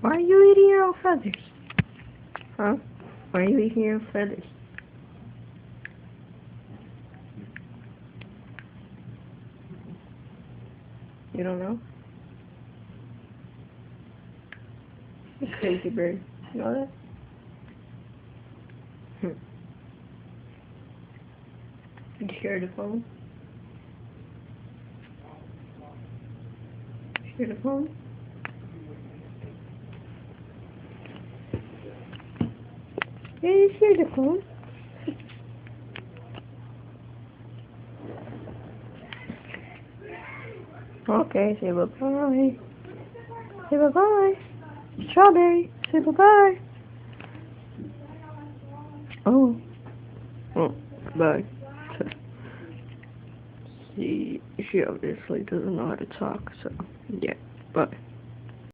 Why are you eating your own feathers? Huh? Why are you eating your own feathers? You don't know? You crazy bird. You know that? You hear the phone? You hear the phone? Yeah, you hear the phone? Okay, say bye-bye. Say bye-bye. Strawberry, say bye-bye. Oh. Oh, bye. She obviously doesn't know how to talk, so, yeah, bye.